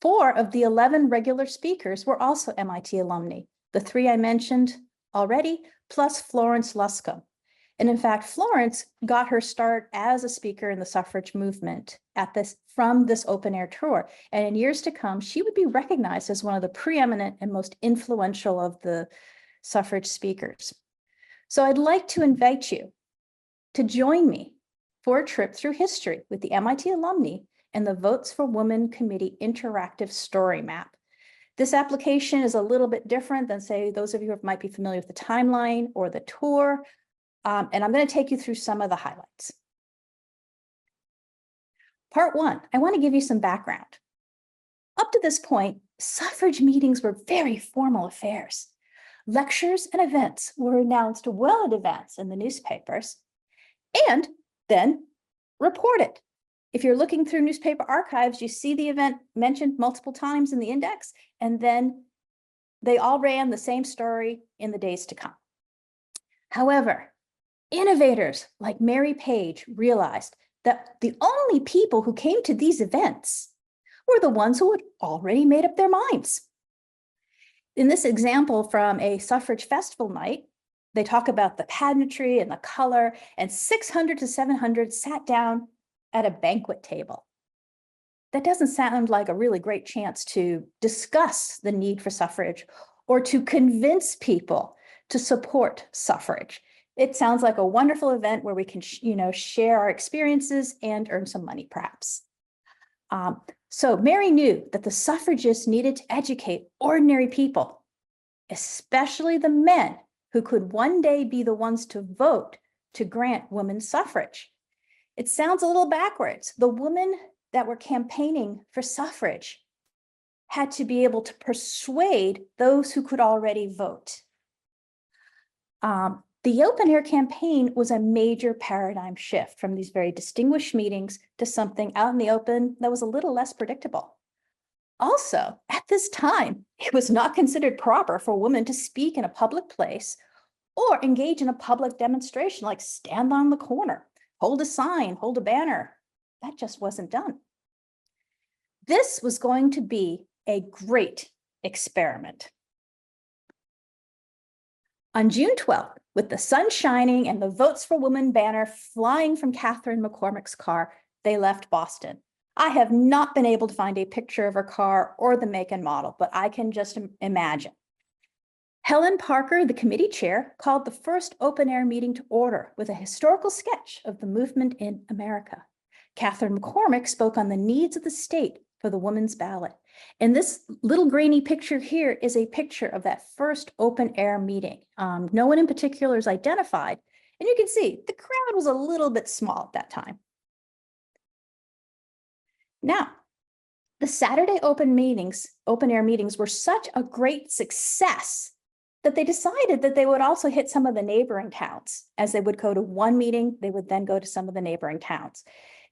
Speaker 4: 4 of the 11 regular speakers were also MIT alumni, the 3 I mentioned already, plus Florence Luscombe. And in fact, Florence got her start as a speaker in the suffrage movement from this open air tour. And in years to come, she would be recognized as one of the preeminent and most influential of the suffrage speakers. So I'd like to invite you to join me for a trip through history with the MIT alumni and the Votes for Women Committee interactive story map. This application is a little bit different than, say, those of you who might be familiar with the timeline or the tour. And I'm going to take you through some of the highlights. Part one, I want to give you some background. Up to this point, suffrage meetings were very formal affairs. Lectures and events were announced well in advance in the newspapers and then reported. If you're looking through newspaper archives, you see the event mentioned multiple times in the index, and then they all ran the same story in the days to come. However, innovators like Mary Page realized that the only people who came to these events were the ones who had already made up their minds. In this example from a suffrage festival night, they talk about the pageantry and the color, and 600 to 700 sat down at a banquet table. That doesn't sound like a really great chance to discuss the need for suffrage or to convince people to support suffrage. It sounds like a wonderful event where we can, share our experiences and earn some money, perhaps. So Mary knew that the suffragists needed to educate ordinary people, especially the men who could one day be the ones to vote to grant women's suffrage. It sounds a little backwards. The women that were campaigning for suffrage had to be able to persuade those who could already vote. The open air campaign was a major paradigm shift from these very distinguished meetings to something out in the open that was a little less predictable. Also, at this time, it was not considered proper for women to speak in a public place or engage in a public demonstration, like stand on the corner, hold a sign, hold a banner. That just wasn't done. This was going to be a great experiment. On June 12th, with the sun shining and the Votes for Women banner flying from Catherine McCormick's car, they left Boston. I have not been able to find a picture of her car or the make and model, but I can just imagine. Helen Parker, the committee chair, called the first open air meeting to order with a historical sketch of the movement in America. Catherine McCormick spoke on the needs of the state for the women's ballot. And this little grainy picture here is a picture of that first open air meeting. No one in particular is identified. And you can see the crowd was a little bit small at that time. Now, the Saturday open air meetings were such a great success that they decided that they would also hit some of the neighboring towns. As they would go to one meeting, they would then go to some of the neighboring towns.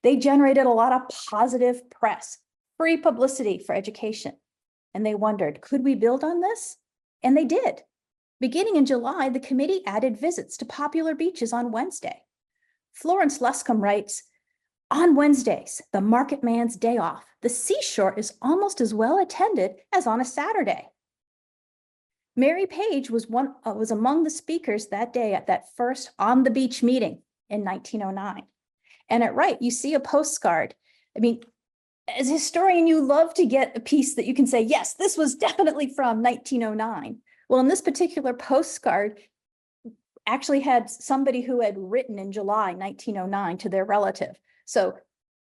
Speaker 4: They generated a lot of positive press, free publicity for education. And they wondered, could we build on this? And they did. Beginning in July, the committee added visits to popular beaches on Wednesday. Florence Luscombe writes, on Wednesdays, the market man's day off, the seashore is almost as well attended as on a Saturday. Mary Page was among the speakers that day at that first on the beach meeting in 1909. And at right, you see a postcard. I mean, as a historian, you love to get a piece that you can say, yes, this was definitely from 1909. Well, in this particular postcard, actually had somebody who had written in July 1909 to their relative. So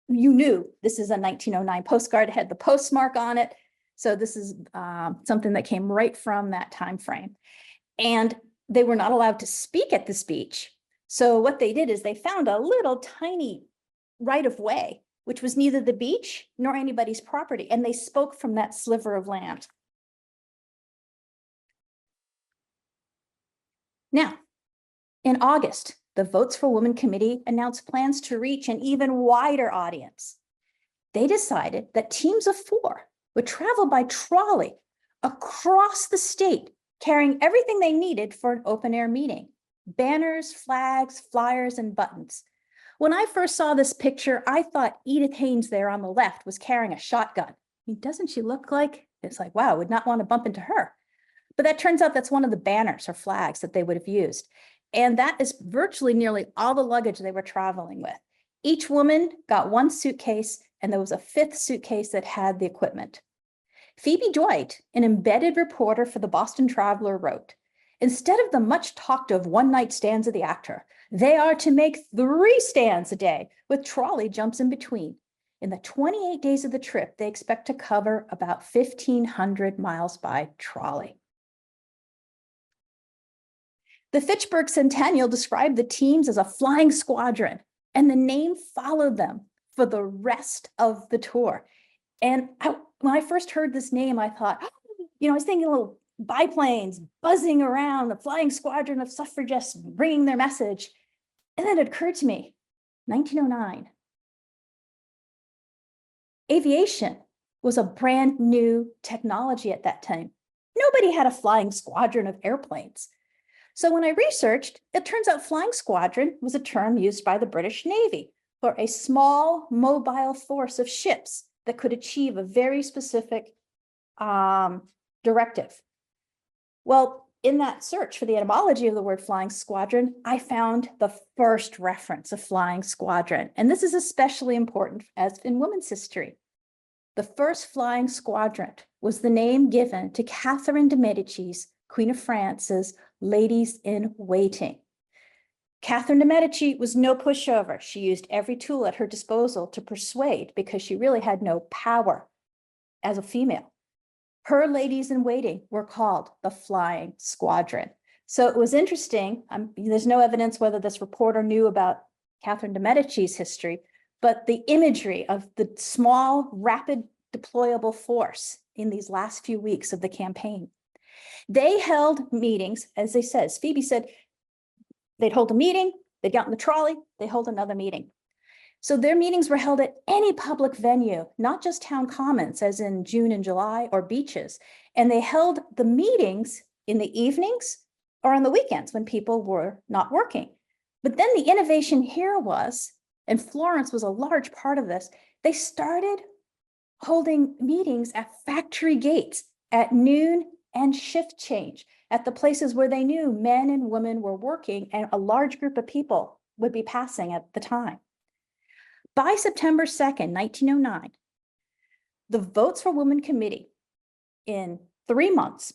Speaker 4: you knew this is a 1909 postcard. It had the postmark on it. So this is something that came right from that time frame. And they were not allowed to speak at the speech. So what they did is they found a little tiny right of way, which was neither the beach nor anybody's property. And they spoke from that sliver of land. Now, in August, the Votes for Women Committee announced plans to reach an even wider audience. They decided that teams of 4 would travel by trolley across the state, carrying everything they needed for an open air meeting: banners, flags, flyers, and buttons. When I first saw this picture, I thought Edith Haynes there on the left was carrying a shotgun. I mean, doesn't she look like, it's like, wow, would not want to bump into her. But that turns out that's one of the banners or flags that they would have used. And that is virtually nearly all the luggage they were traveling with. Each woman got 1 suitcase, and there was a 5th suitcase that had the equipment. Phoebe Dwight, an embedded reporter for the Boston Traveler, wrote, Instead of the much talked of one-night stands of the actor, they are to make 3 stands a day with trolley jumps in between. In the 28 days of the trip, they expect to cover about 1,500 miles by trolley. The Fitchburg Centennial described the teams as a flying squadron, and the name followed them for the rest of the tour. And when I first heard this name, I thought, I was thinking little biplanes buzzing around, the flying squadron of suffragists bringing their message. And then it occurred to me, 1909. Aviation was a brand new technology at that time. Nobody had a flying squadron of airplanes. So when I researched, it turns out flying squadron was a term used by the British Navy for a small mobile force of ships that could achieve a very specific directive. Well, in that search for the etymology of the word flying squadron, I found the first reference of flying squadron. And this is especially important as in women's history. The first flying squadron was the name given to Catherine de' Medicis, Queen of France's ladies in waiting. Catherine de' Medici was no pushover. She used every tool at her disposal to persuade because she really had no power as a female. Her ladies in waiting were called the Flying Squadron. So it was interesting. There's no evidence whether this reporter knew about Catherine de' Medici's history, but the imagery of the small, rapid deployable force in these last few weeks of the campaign. They held meetings, as they said, as Phoebe said, they'd hold a meeting, they'd get on the trolley, they hold another meeting. So their meetings were held at any public venue, not just town commons, as in June and July, or beaches. And they held the meetings in the evenings or on the weekends when people were not working. But then the innovation here was, and Florence was a large part of this, they started holding meetings at factory gates at noon and shift change, at the places where they knew men and women were working and a large group of people would be passing at the time. By September 2nd, 1909, the Votes for Women Committee in 3 months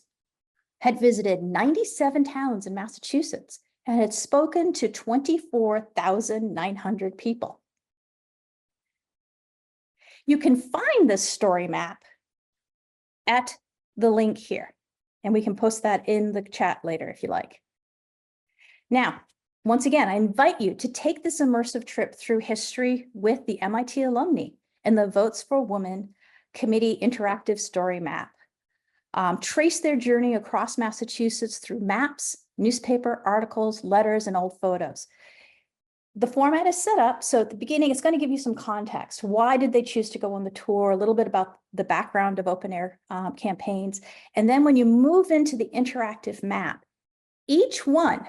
Speaker 4: had visited 97 towns in Massachusetts and had spoken to 24,900 people. You can find this story map at the link here, and we can post that in the chat later if you like. Now, once again, I invite you to take this immersive trip through history with the MIT alumni and the Votes for Women Committee interactive story map. Trace their journey across Massachusetts through maps, newspaper articles, letters, and old photos. The format is set up so at the beginning, it's going to give you some context. Why did they choose to go on the tour? A little bit about the background of open air campaigns. And then when you move into the interactive map, each one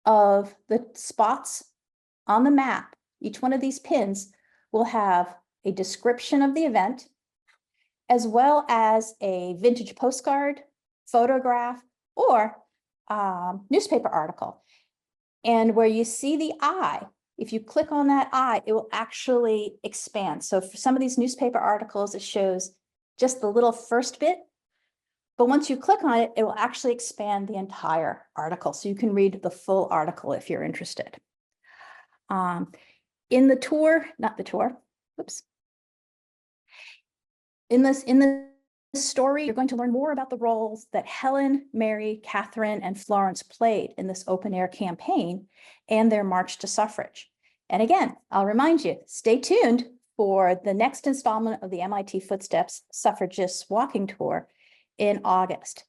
Speaker 4: of the spots on the map, each one of these pins will have a description of the event, as well as a vintage postcard, photograph, or newspaper article. And where you see the eye, if you click on that eye, it will actually expand. So for some of these newspaper articles, it shows just the little first bit. But once you click on it, it will actually expand the entire article. So you can read the full article if you're interested. In the tour, not the tour, oops. In the story, you're going to learn more about the roles that Helen, Mary, Catherine, and Florence played in this open air campaign and their march to suffrage. And again, I'll remind you, stay tuned for the next installment of the MIT Footsteps Suffragists Walking Tour in August.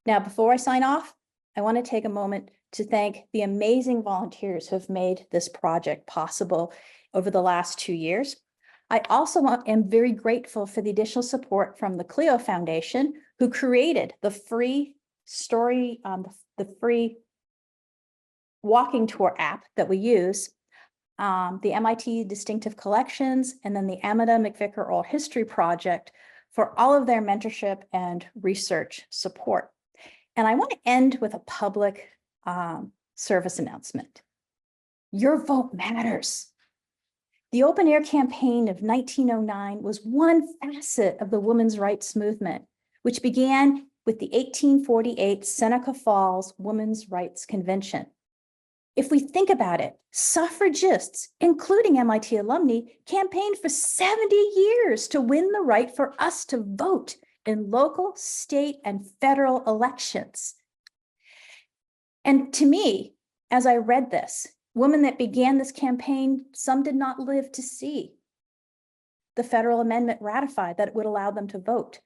Speaker 4: Now, before I sign off, I want to take a moment to thank the amazing volunteers who have made this project possible over the last 2 years. I also am very grateful for the additional support from the Clio Foundation, who created the free story, the free walking tour app that we use, the MIT Distinctive Collections, and then the AMITA McVicker Oral History Project for all of their mentorship and research support. And I want to end with a public service announcement. Your vote matters. The open air campaign of 1909 was one facet of the women's rights movement, which began with the 1848 Seneca Falls Women's Rights Convention. If we think about it, suffragists, including MIT alumni, campaigned for 70 years to win the right for us to vote in local, state, and federal elections. And to me, as I read this, women that began this campaign, some did not live to see the federal amendment ratified that it would allow them to vote.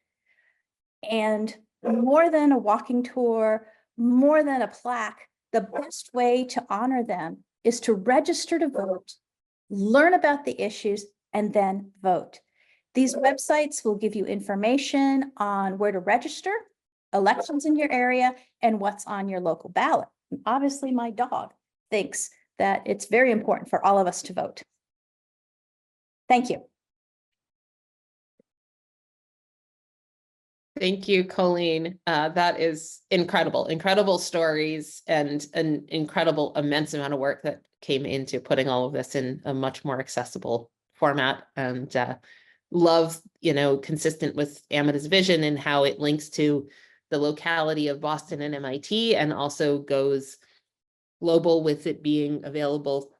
Speaker 4: And more than a walking tour, more than a plaque, the best way to honor them is to register to vote, learn about the issues, and then vote. These websites will give you information on where to register, elections in your area, and what's on your local ballot. And obviously, my dog thinks that it's very important for all of us to vote. Thank you.
Speaker 1: Thank you, Colleen. That is incredible stories and an incredible immense amount of work that came into putting all of this in a much more accessible format, and love, consistent with AMITA's vision and how it links to the locality of Boston and MIT, and also goes global with it being available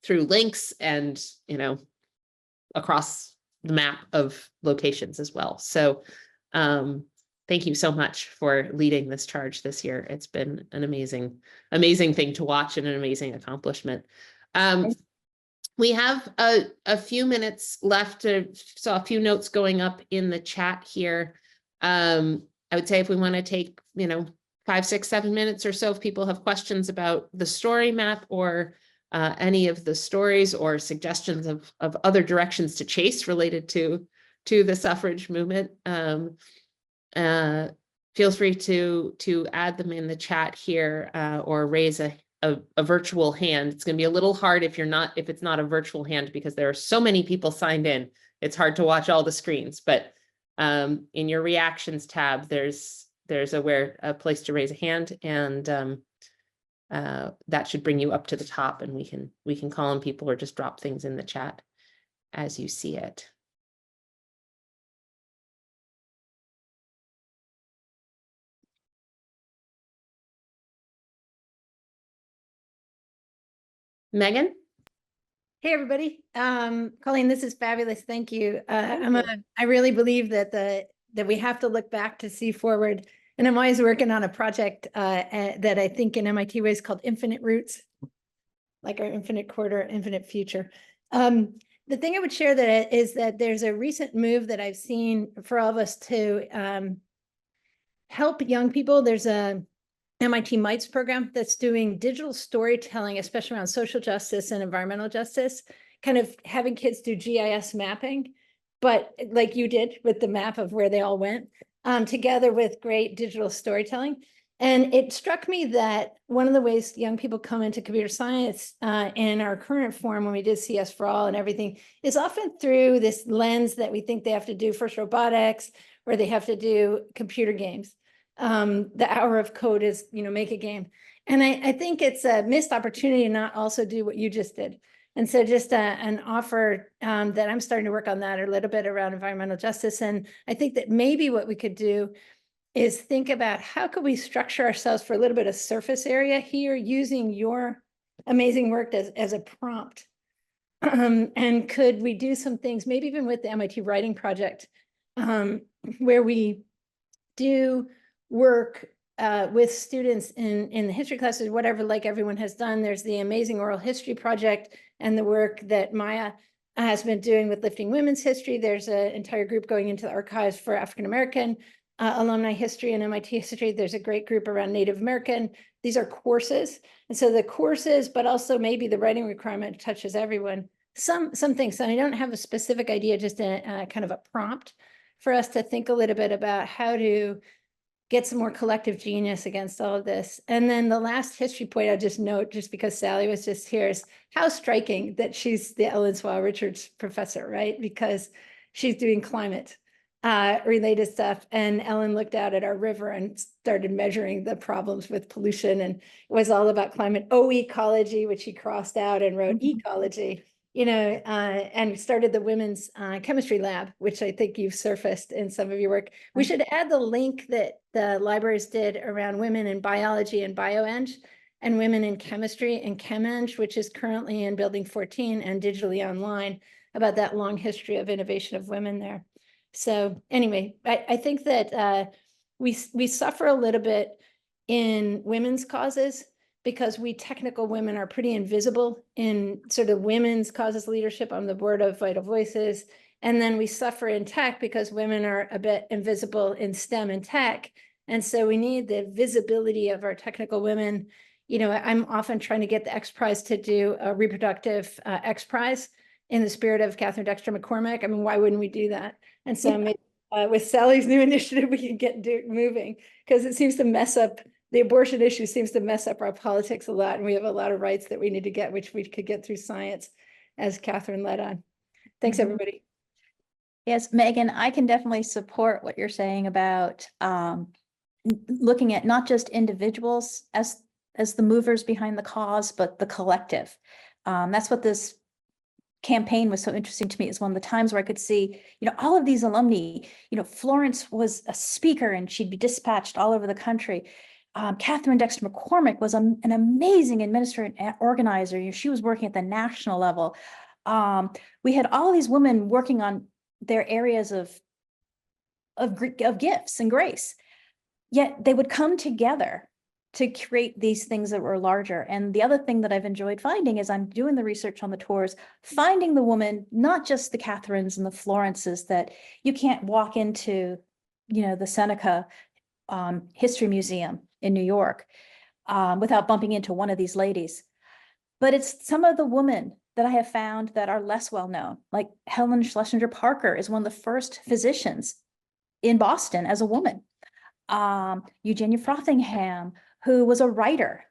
Speaker 1: through links and, across the map of locations as well. So thank you so much for leading this charge this year. It's been an amazing thing to watch and an amazing accomplishment. We have a few minutes left. Saw a few notes going up in the chat here. I would say if we want to take, 5, 6, 7 minutes or so, if people have questions about the story map or any of the stories or suggestions of other directions to chase related to the suffrage movement, feel free to add them in the chat here, or raise a virtual hand. It's going to be a little hard if it's not a virtual hand, because there are so many people signed in. It's hard to watch all the screens, but in your reactions tab, there's a place to raise a hand, and that should bring you up to the top, and we can call on people or just drop things in the chat as you see it. Megan?
Speaker 5: Hey, everybody. Colleen, this is fabulous. Thank you. I really believe that we have to look back to see forward. And I'm always working on a project that I think in MIT way is called Infinite Roots, like our infinite quarter, infinite future. The thing I would share is that there's a recent move that I've seen for all of us to help young people. There's a MIT MITES program that's doing digital storytelling, especially around social justice and environmental justice, kind of having kids do GIS mapping, but like you did with the map of where they all went, together with great digital storytelling. And it struck me that one of the ways young people come into computer science in our current form, when we did CS for All and everything, is often through this lens that we think they have to do first robotics, or they have to do computer games. The hour of code is, make a game. And I think it's a missed opportunity to not also do what you just did. And so just an offer that I'm starting to work on that a little bit around environmental justice. And I think that maybe what we could do is think about how could we structure ourselves for a little bit of surface area here using your amazing work as a prompt. And could we do some things, maybe even with the MIT Writing Project, where we do work with students in the history classes, whatever, like everyone has done. There's the amazing oral history project and the work that Maya has been doing with lifting women's history. There's an entire group going into the archives for African-American alumni history and MIT history. There's a great group around Native American. These are courses. And so the courses, but also maybe the writing requirement touches everyone. Some things, so I don't have a specific idea, just a kind of a prompt for us to think a little bit about how to get some more collective genius against all of this. And then the last history point I'll just note, just because Sally was just here, is how striking that she's the Ellen Swell Richards professor, right? Because she's doing climate related stuff. And Ellen looked out at our river and started measuring the problems with pollution. And it was all about climate ecology, which she crossed out and wrote ecology. and started the women's chemistry lab, which I think you've surfaced in some of your work. We should add the link that the libraries did around women in biology and bioeng and women in chemistry and chemeng, which is currently in building 14 and digitally online, about that long history of innovation of women there. So anyway, I think that we suffer a little bit in women's causes because we technical women are pretty invisible in sort of women's causes leadership. On the board of Vital Voices. And then we suffer in tech because women are a bit invisible in STEM and tech. And so we need the visibility of our technical women. I'm often trying to get the X Prize to do a reproductive X Prize in the spirit of Catherine Dexter McCormick. I mean, why wouldn't we do that? And so maybe, with Sally's new initiative, we can get moving, because it seems to mess up, the abortion issue seems to mess up our politics a lot. And we have a lot of rights that we need to get, which we could get through science, as Catherine led on. Thanks, everybody.
Speaker 4: Yes, Megan, I can definitely support what you're saying about looking at not just individuals as the movers behind the cause, but the collective. That's what this campaign was so interesting to me. Is one of the times where I could see, all of these alumni, Florence was a speaker and she'd be dispatched all over the country. Catherine Dexter McCormick was an amazing administrator and organizer. She was working at the national level. We had all these women working on their areas of gifts and grace, yet they would come together to create these things that were larger. And the other thing that I've enjoyed finding is I'm doing the research on the tours, finding the woman, not just the Catherines and the Florences, that you can't walk into, the Seneca History Museum in New York without bumping into one of these ladies. But it's some of the women that I have found that are less well known, like Helen Schlesinger Parker is one of the first physicians in Boston as a woman. Eugenia Frothingham, who was a writer,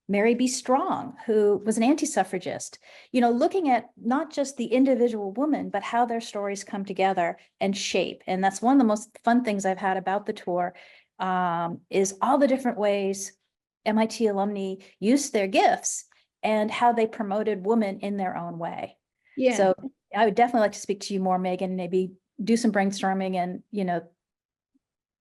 Speaker 4: Mary B. Strong, who was an anti-suffragist, looking at not just the individual woman, but how their stories come together and shape. And that's one of the most fun things I've had about the tour, is all the different ways MIT alumni used their gifts and how they promoted women in their own way.
Speaker 5: Yeah.
Speaker 4: So I would definitely like to speak to you more, Megan, maybe do some brainstorming and,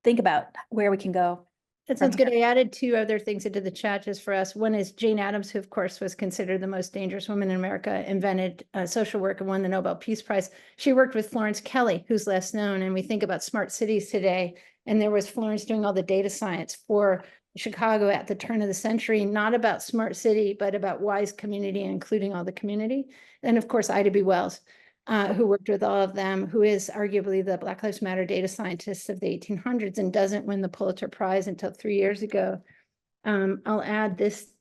Speaker 4: think about where we can go.
Speaker 5: That sounds good. I added 2 other things into the chat just for us. One is Jane Addams, who of course was considered the most dangerous woman in America, invented social work and won the Nobel Peace Prize. She worked with Florence Kelly, who's less known. And we think about smart cities today. And there was Florence doing all the data science for Chicago at the turn of the century, not about smart city, but about wise community, including all the community. And of course, Ida B. Wells, who worked with all of them, who is arguably the Black Lives Matter data scientist of the 1800s and doesn't win the Pulitzer Prize until 3 years ago. I'll add this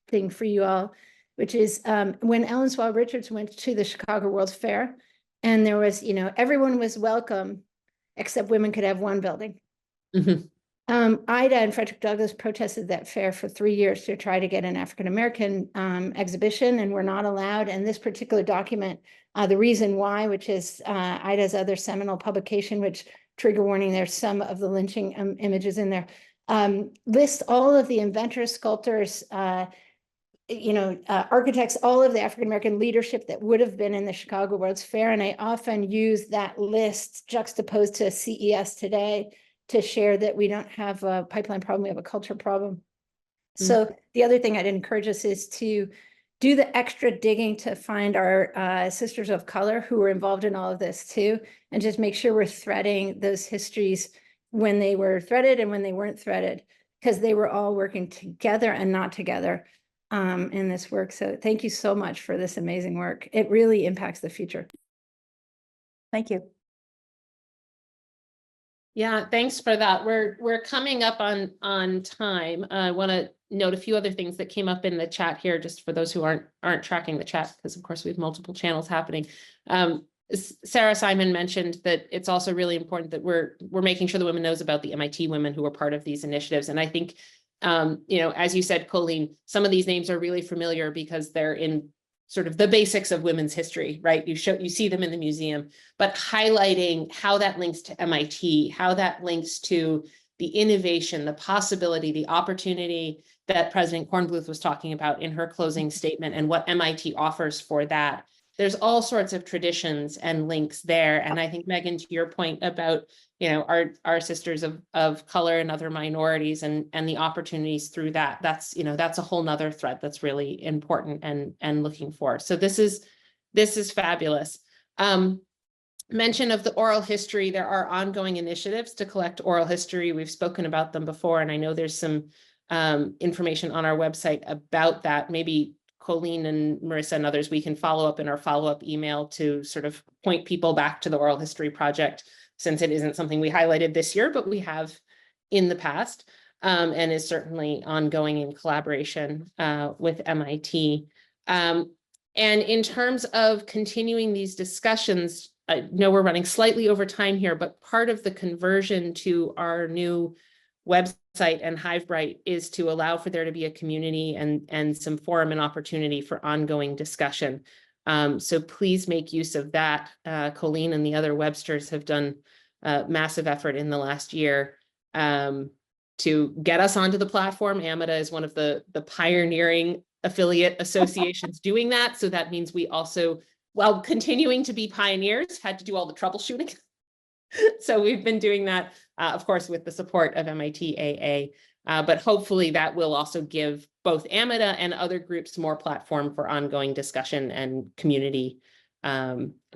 Speaker 5: thing for you all, which is when Ellen Swall Richards went to the Chicago World's Fair, and there was, everyone was welcome, except women could have one building.
Speaker 1: Mm-hmm.
Speaker 5: Ida and Frederick Douglass protested that fair for 3 years to try to get an African-American exhibition, and were not allowed. And this particular document, the reason why, which is Ida's other seminal publication, which, trigger warning, there's some of the lynching images in there, lists all of the inventors, sculptors, architects, all of the African-American leadership that would have been in the Chicago World's Fair. And I often use that list juxtaposed to CES today to share that we don't have a pipeline problem, we have a culture problem. So the other thing I'd encourage us is to do the extra digging to find our sisters of color who were involved in all of this too, and just make sure we're threading those histories when they were threaded and when they weren't threaded, because they were all working together and not together in this work. So thank you so much for this amazing work. It really impacts the future.
Speaker 4: Thank you.
Speaker 1: Yeah, thanks for that. We're coming up on time. I want to note a few other things that came up in the chat here, just for those who aren't tracking the chat, because of course we have multiple channels happening. Sarah Simon mentioned that it's also really important that we're making sure the women knows about the MIT women who are part of these initiatives. And I think, as you said, Colleen, some of these names are really familiar because they're in sort of the basics of women's history, right? You see them in the museum, but highlighting how that links to MIT, how that links to the innovation, the possibility, the opportunity that President Kornbluth was talking about in her closing statement and what MIT offers for that. There's all sorts of traditions and links there. And I think, Megan, to your point about, our sisters of color and other minorities and the opportunities through that, that's a whole nother thread that's really important and looking for. So this is fabulous. Mention of the oral history, there are ongoing initiatives to collect oral history. We've spoken about them before, and I know there's some information on our website about that. Maybe Colleen and Marissa and others, we can follow up in our follow-up email to sort of point people back to the oral history project, since it isn't something we highlighted this year, but we have in the past, and is certainly ongoing in collaboration with MIT. And in terms of continuing these discussions, I know we're running slightly over time here, but part of the conversion to our new website and HiveBright is to allow for there to be a community and some forum and opportunity for ongoing discussion. So please make use of that. Colleen and the other Websters have done a massive effort in the last year to get us onto the platform. AMITA is one of the pioneering affiliate associations doing that. So that means we also, while continuing to be pioneers, had to do all the troubleshooting. So we've been doing that, of course, with the support of MIT AA, but hopefully that will also give both AMITA and other groups more platform for ongoing discussion and community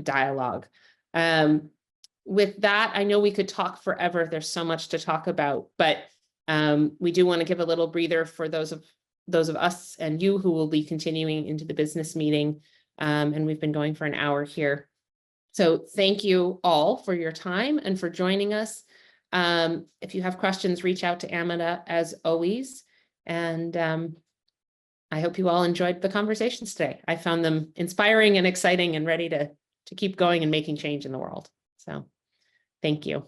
Speaker 1: dialogue. With that, I know we could talk forever. There's so much to talk about, but we do want to give a little breather for those of us and you who will be continuing into the business meeting. And we've been going for an hour here. So thank you all for your time and for joining us. If you have questions, reach out to AMITA as always. And I hope you all enjoyed the conversations today. I found them inspiring and exciting and ready to keep going and making change in the world. So thank you.